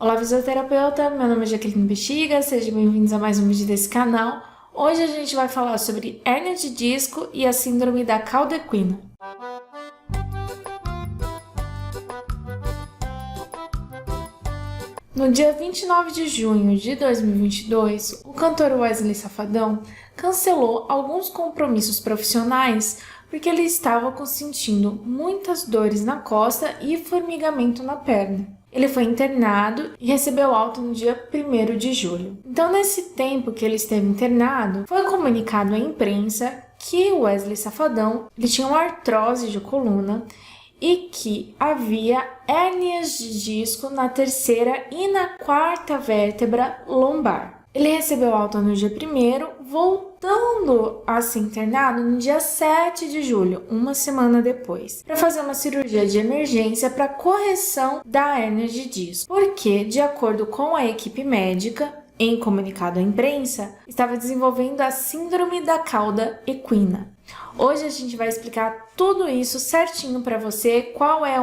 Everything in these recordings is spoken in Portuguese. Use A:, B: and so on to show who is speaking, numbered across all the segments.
A: Olá, fisioterapeuta! Meu nome é Jaqueline Bexiga, sejam bem-vindos a mais um vídeo desse canal. Hoje a gente vai falar sobre hérnia de disco e a síndrome da cauda equina. No dia 29 de junho de 2022, o cantor Wesley Safadão cancelou alguns compromissos profissionais porque ele estava sentindo muitas dores na costa e formigamento na perna. Ele foi internado e recebeu alta no dia 1º de julho. Então, nesse tempo que ele esteve internado, foi comunicado à imprensa que o Wesley Safadão ele tinha uma artrose de coluna e que havia hérnias de disco na terceira e na quarta vértebra lombar. Ele recebeu alta no dia 1º, voltando a ser internado no dia 7 de julho, uma semana depois, para fazer uma cirurgia de emergência para correção da hérnia de disco, porque, de acordo com a equipe médica, em comunicado à imprensa, estava desenvolvendo a síndrome da cauda equina. Hoje a gente vai explicar tudo isso certinho para você, qual é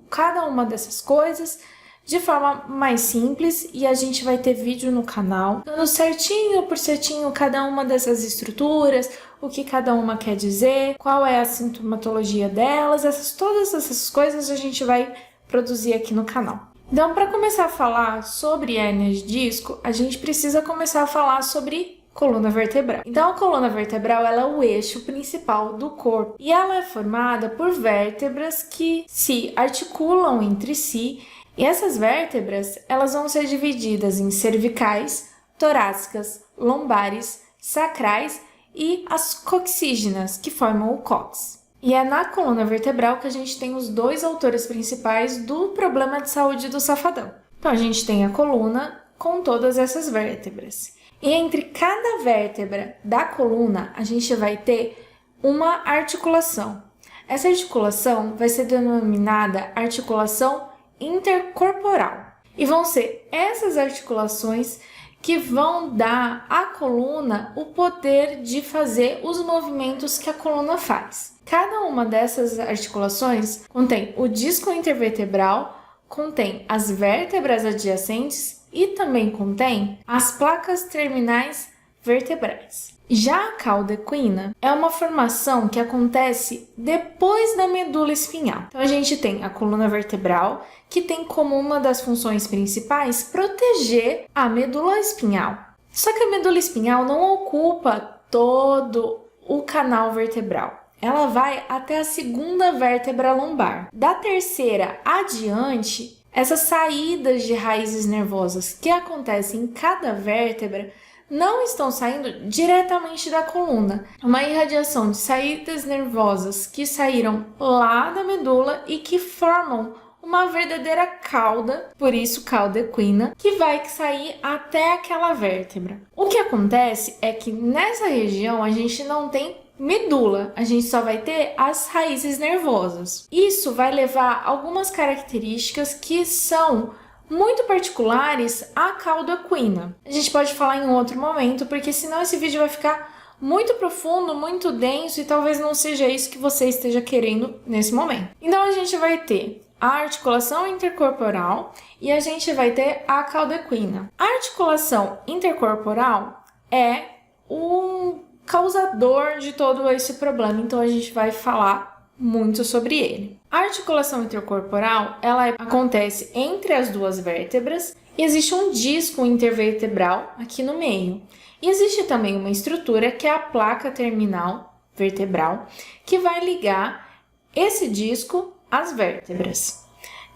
A: cada uma dessas coisas, de forma mais simples, e a gente vai ter vídeo no canal dando certinho por certinho cada uma dessas estruturas, o que cada uma quer dizer, qual é a sintomatologia delas, todas essas coisas a gente vai produzir aqui no canal. Então, para começar a falar sobre hérnia de disco, a gente precisa começar a falar sobre coluna vertebral. Então, a coluna vertebral ela é o eixo principal do corpo e ela é formada por vértebras que se articulam entre si. E essas vértebras, elas vão ser divididas em cervicais, torácicas, lombares, sacrais e as coxígenas, que formam o cóccix. E é na coluna vertebral que a gente tem os dois autores principais do problema de saúde do Safadão. Então, a gente tem a coluna com todas essas vértebras. E entre cada vértebra da coluna, a gente vai ter uma articulação. Essa articulação vai ser denominada articulação intercorporal. E vão ser essas articulações que vão dar à coluna o poder de fazer os movimentos que a coluna faz. Cada uma dessas articulações contém o disco intervertebral, contém as vértebras adjacentes e também contém as placas terminais vertebrais. Já a cauda equina é uma formação que acontece depois da medula espinhal. Então, a gente tem a coluna vertebral, que tem como uma das funções principais proteger a medula espinhal. Só que a medula espinhal não ocupa todo o canal vertebral. Ela vai até a segunda vértebra lombar. Da terceira adiante, essas saídas de raízes nervosas que acontecem em cada vértebra não estão saindo diretamente da coluna. Uma irradiação de saídas nervosas que saíram lá da medula e que formam uma verdadeira cauda, por isso cauda equina, que vai sair até aquela vértebra. O que acontece é que nessa região a gente não tem medula, a gente só vai ter as raízes nervosas. Isso vai levar algumas características que são muito particulares à cauda equina. A gente pode falar em outro momento, porque senão esse vídeo vai ficar muito profundo, muito denso e talvez não seja isso que você esteja querendo nesse momento. Então a gente vai ter a articulação intercorporal e a gente vai ter a cauda equina. A articulação intercorporal é o causador de todo esse problema, então a gente vai falar muito sobre ele. A articulação intercorporal, ela acontece entre as duas vértebras e existe um disco intervertebral aqui no meio. E existe também uma estrutura que é a placa terminal vertebral, que vai ligar esse disco às vértebras.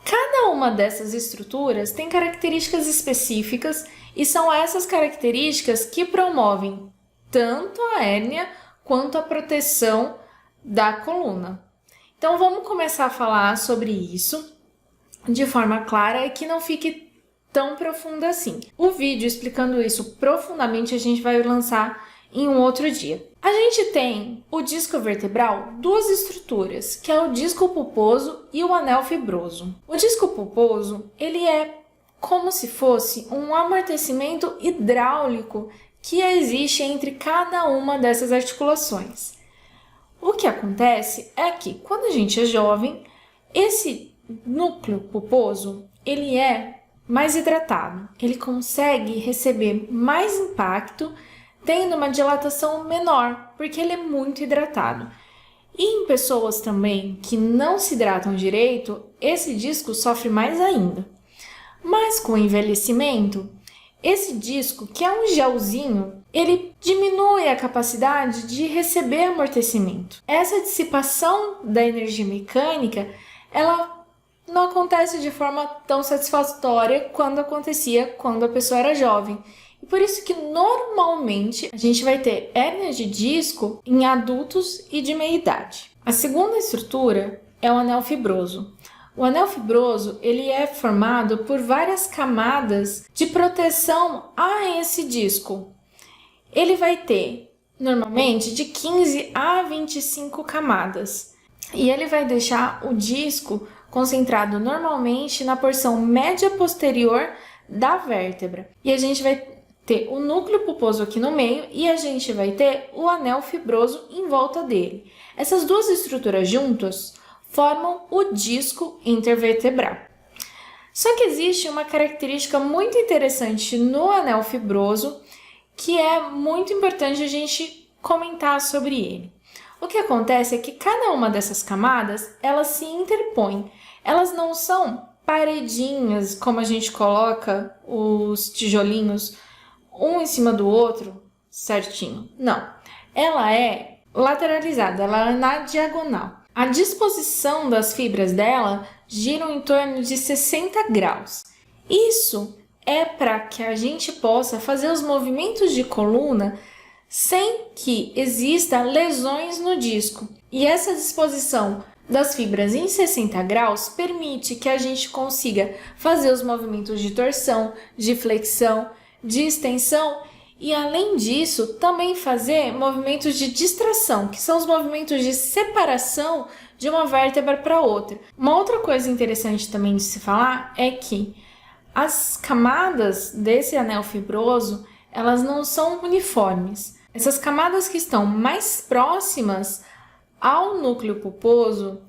A: Cada uma dessas estruturas tem características específicas e são essas características que promovem tanto a hérnia quanto a proteção da coluna. Então, vamos começar a falar sobre isso de forma clara e que não fique tão profunda assim. O vídeo explicando isso profundamente a gente vai lançar em um outro dia. A gente tem o disco vertebral, duas estruturas, que é o disco pulposo e o anel fibroso. O disco pulposo, ele é como se fosse um amortecimento hidráulico que existe entre cada uma dessas articulações. O que acontece é que, quando a gente é jovem, esse núcleo pulposo, ele é mais hidratado. Ele consegue receber mais impacto, tendo uma dilatação menor, porque ele é muito hidratado. E em pessoas também que não se hidratam direito, esse disco sofre mais ainda. Mas com o envelhecimento, esse disco, que é um gelzinho, ele diminui a capacidade de receber amortecimento. Essa dissipação da energia mecânica, ela não acontece de forma tão satisfatória quando acontecia quando a pessoa era jovem. E por isso que normalmente a gente vai ter hérnia de disco em adultos e de meia idade. A segunda estrutura é o anel fibroso. O anel fibroso, ele é formado por várias camadas de proteção a esse disco. Ele vai ter, normalmente, de 15 a 25 camadas. E ele vai deixar o disco concentrado normalmente na porção média posterior da vértebra. E a gente vai ter o núcleo pulposo aqui no meio e a gente vai ter o anel fibroso em volta dele. Essas duas estruturas juntas formam o disco intervertebral. Só que existe uma característica muito interessante no anel fibroso que é muito importante a gente comentar sobre ele. O que acontece é que cada uma dessas camadas, elas se interpõem. Elas não são paredinhas, como a gente coloca os tijolinhos um em cima do outro, certinho. Não. Ela é lateralizada, ela é na diagonal. A disposição das fibras dela gira em torno de 60 graus. Isso é para que a gente possa fazer os movimentos de coluna sem que exista lesões no disco. E essa disposição das fibras em 60 graus permite que a gente consiga fazer os movimentos de torção, de flexão, de extensão e, além disso, também fazer movimentos de distração, que são os movimentos de separação de uma vértebra para outra. Uma outra coisa interessante também de se falar é que as camadas desse anel fibroso, elas não são uniformes. Essas camadas que estão mais próximas ao núcleo pulposo,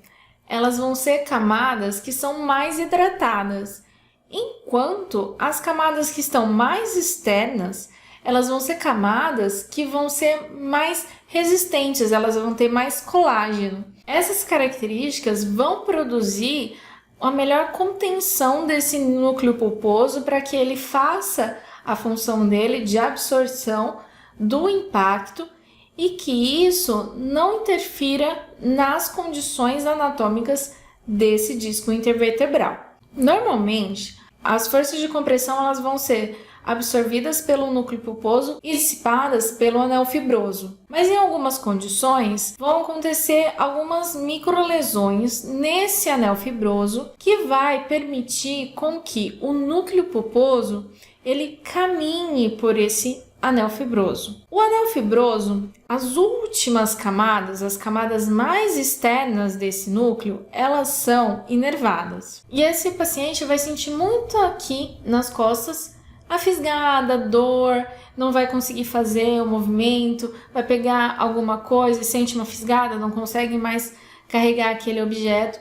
A: elas vão ser camadas que são mais hidratadas, enquanto as camadas que estão mais externas, elas vão ser camadas que vão ser mais resistentes, elas vão ter mais colágeno. Essas características vão produzir a melhor contenção desse núcleo pulposo para que ele faça a função dele de absorção do impacto e que isso não interfira nas condições anatômicas desse disco intervertebral. Normalmente, as forças de compressão elas vão ser absorvidas pelo núcleo pulposo e dissipadas pelo anel fibroso. Mas em algumas condições vão acontecer algumas microlesões nesse anel fibroso que vai permitir com que o núcleo pulposo ele caminhe por esse anel fibroso. O anel fibroso, as últimas camadas, as camadas mais externas desse núcleo, elas são inervadas. E esse paciente vai sentir muito aqui nas costas a fisgada, dor, não vai conseguir fazer o movimento, vai pegar alguma coisa e sente uma fisgada, não consegue mais carregar aquele objeto.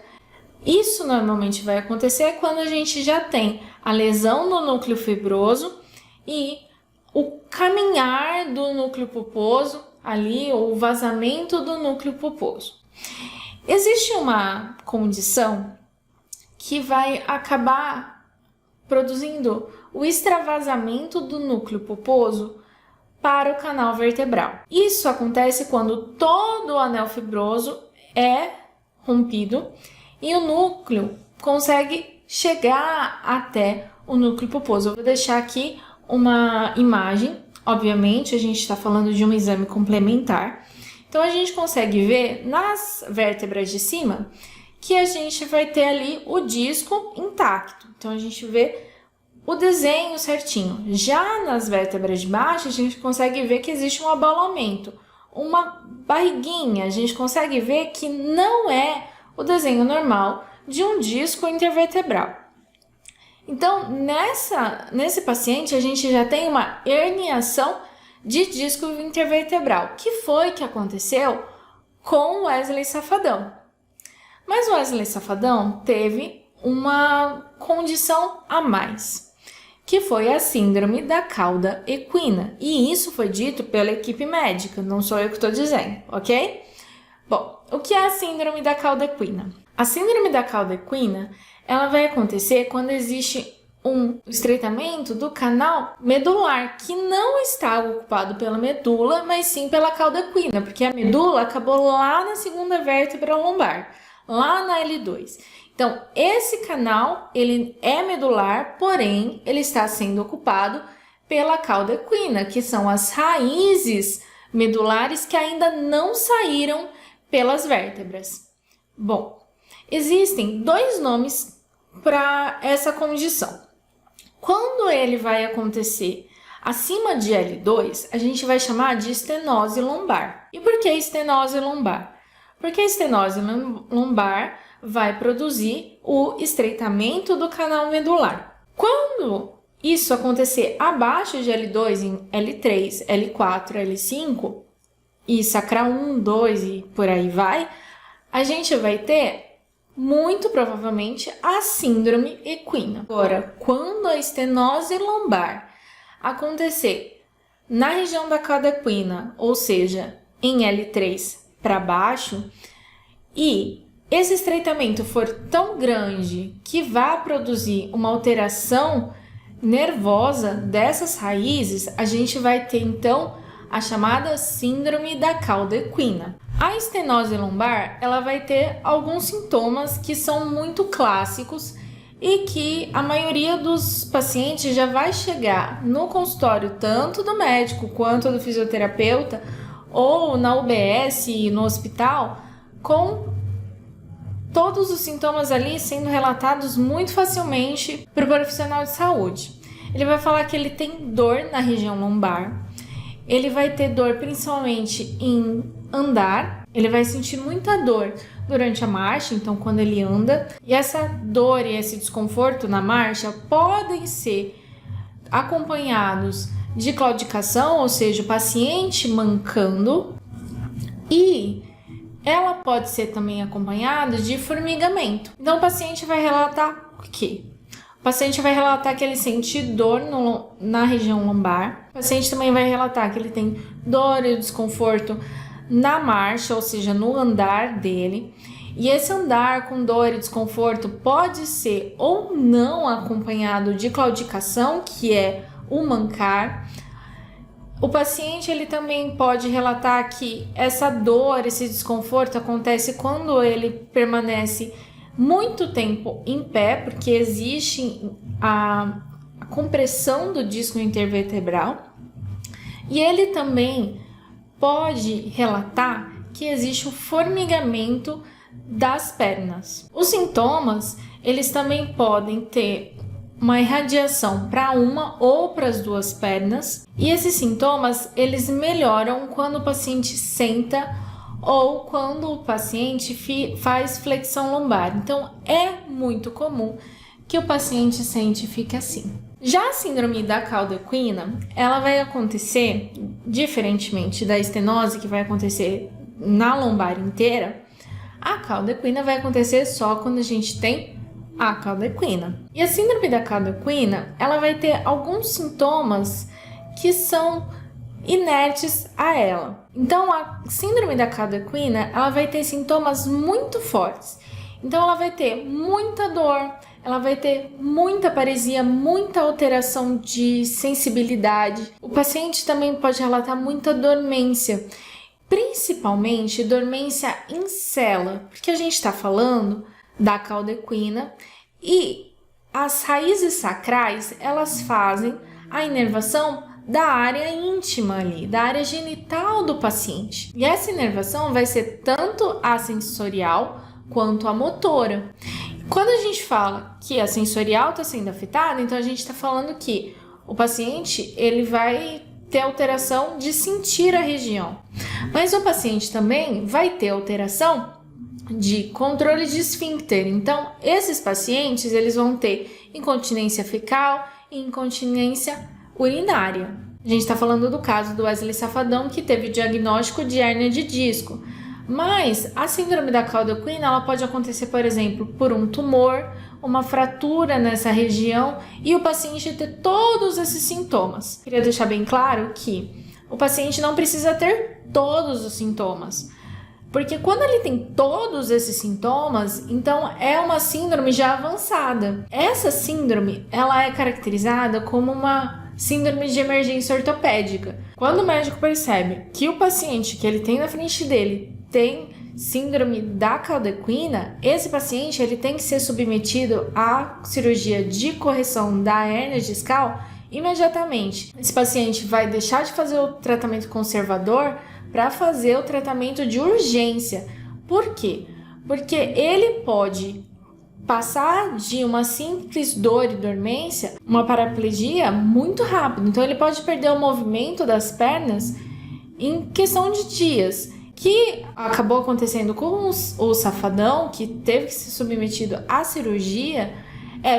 A: Isso normalmente vai acontecer quando a gente já tem a lesão no núcleo fibroso e o caminhar do núcleo pulposo ali, ou o vazamento do núcleo pulposo. Existe uma condição que vai acabar produzindo o extravasamento do núcleo pulposo para o canal vertebral. Isso acontece quando todo o anel fibroso é rompido e o núcleo consegue chegar até o núcleo pulposo. Eu vou deixar aqui uma imagem, obviamente a gente está falando de um exame complementar. Então a gente consegue ver nas vértebras de cima que a gente vai ter ali o disco intacto. Então a gente vê o desenho certinho. Já nas vértebras de baixo, a gente consegue ver que existe um abaulamento, uma barriguinha. A gente consegue ver que não é o desenho normal de um disco intervertebral. Então, nesse paciente, a gente já tem uma herniação de disco intervertebral, que foi que aconteceu com Wesley Safadão. Mas o Wesley Safadão teve uma condição a mais. que foi a síndrome da cauda equina. E isso foi dito pela equipe médica, não sou eu que estou dizendo, ok? Bom, o que é a síndrome da cauda equina? A síndrome da cauda equina, ela vai acontecer quando existe um estreitamento do canal medular, que não está ocupado pela medula, mas sim pela cauda equina, porque a medula acabou lá na segunda vértebra lombar, lá na L2. Então, esse canal, ele é medular, porém, ele está sendo ocupado pela cauda equina, que são as raízes medulares que ainda não saíram pelas vértebras. Bom, existem dois nomes para essa condição. Quando ele vai acontecer acima de L2, a gente vai chamar de estenose lombar. E por que estenose lombar? Porque a estenose lombar vai produzir o estreitamento do canal medular. Quando isso acontecer abaixo de L2, em L3, L4, L5, e sacral 1, 2 e por aí vai, a gente vai ter, muito provavelmente, a síndrome equina. Agora, quando a estenose lombar acontecer na região da cauda equina, ou seja, em L3 para baixo, e esse estreitamento for tão grande que vá produzir uma alteração nervosa dessas raízes, a gente vai ter então a chamada síndrome da cauda equina. A estenose lombar, ela vai ter alguns sintomas que são muito clássicos e que a maioria dos pacientes já vai chegar no consultório, tanto do médico quanto do fisioterapeuta, ou na UBS, no hospital, com todos os sintomas ali sendo relatados muito facilmente para o profissional de saúde. Ele vai falar que ele tem dor na região lombar, ele vai ter dor principalmente em andar, ele vai sentir muita dor durante a marcha, então quando ele anda, e essa dor e esse desconforto na marcha podem ser acompanhados de claudicação, ou seja, o paciente mancando, e ela pode ser também acompanhada de formigamento. Então, o paciente vai relatar o quê? O paciente vai relatar que ele sente dor na região lombar. O paciente também vai relatar que ele tem dor e desconforto na marcha, ou seja, no andar dele. E esse andar com dor e desconforto pode ser ou não acompanhado de claudicação, que é o mancar. O paciente ele também pode relatar que essa dor, esse desconforto acontece quando ele permanece muito tempo em pé, porque existe a compressão do disco intervertebral. E ele também pode relatar que existe o formigamento das pernas. Os sintomas, eles também podem ter uma irradiação para uma ou para as duas pernas, e esses sintomas eles melhoram quando o paciente senta ou quando o paciente faz flexão lombar. Então é muito comum que o paciente sente e fique assim. Já a síndrome da cauda equina, ela vai acontecer diferentemente da estenose, que vai acontecer na lombar inteira. A cauda equina vai acontecer só quando a gente tem a cauda equina. E a síndrome da cauda equina, ela vai ter alguns sintomas que são inertes a ela. Então, a síndrome da cauda equina, ela vai ter sintomas muito fortes. Então, ela vai ter muita dor, ela vai ter muita paresia, muita alteração de sensibilidade. O paciente também pode relatar muita dormência, principalmente dormência em cela, porque a gente está falando da cauda equina e as raízes sacrais, elas fazem a inervação da área íntima ali, da área genital do paciente. E essa inervação vai ser tanto a sensorial quanto a motora. Quando a gente fala que a sensorial está sendo afetada, então a gente está falando que o paciente ele vai ter alteração de sentir a região. Mas o paciente também vai ter alteração de controle de esfíncter. Então, esses pacientes eles vão ter incontinência fecal e incontinência urinária. A gente está falando do caso do Wesley Safadão, que teve diagnóstico de hérnia de disco. Mas a síndrome da cauda-equina, ela pode acontecer, por exemplo, por um tumor, uma fratura nessa região e o paciente ter todos esses sintomas. Queria deixar bem claro que o paciente não precisa ter todos os sintomas, porque quando ele tem todos esses sintomas, então é uma síndrome já avançada. Essa síndrome, ela é caracterizada como uma síndrome de emergência ortopédica. Quando o médico percebe que o paciente que ele tem na frente dele tem síndrome da cauda-equina, esse paciente ele tem que ser submetido à cirurgia de correção da hérnia discal imediatamente. Esse paciente vai deixar de fazer o tratamento conservador para fazer o tratamento de urgência. Por quê? Porque ele pode passar de uma simples dor e dormência, uma paraplegia, muito rápido. Então ele pode perder o movimento das pernas em questão de dias, que acabou acontecendo com o Safadão, que teve que ser submetido à cirurgia,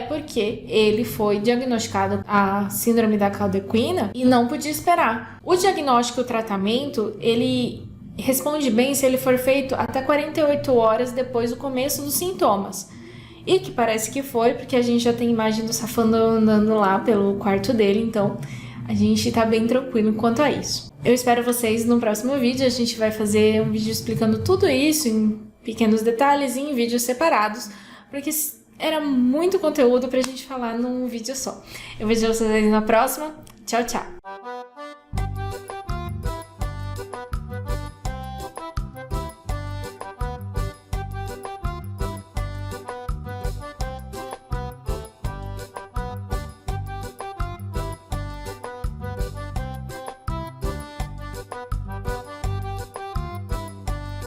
A: porque ele foi diagnosticado a síndrome da cauda-equina e não podia esperar. O diagnóstico e o tratamento, ele responde bem se ele for feito até 48 horas depois do começo dos sintomas. E que parece que foi, porque a gente já tem imagem do Safadão andando lá pelo quarto dele, então a gente tá bem tranquilo quanto a isso. Eu espero vocês no próximo vídeo. A gente vai fazer um vídeo explicando tudo isso em pequenos detalhes e em vídeos separados, porque era muito conteúdo pra gente falar num vídeo só. Eu vejo vocês na próxima. Tchau, tchau!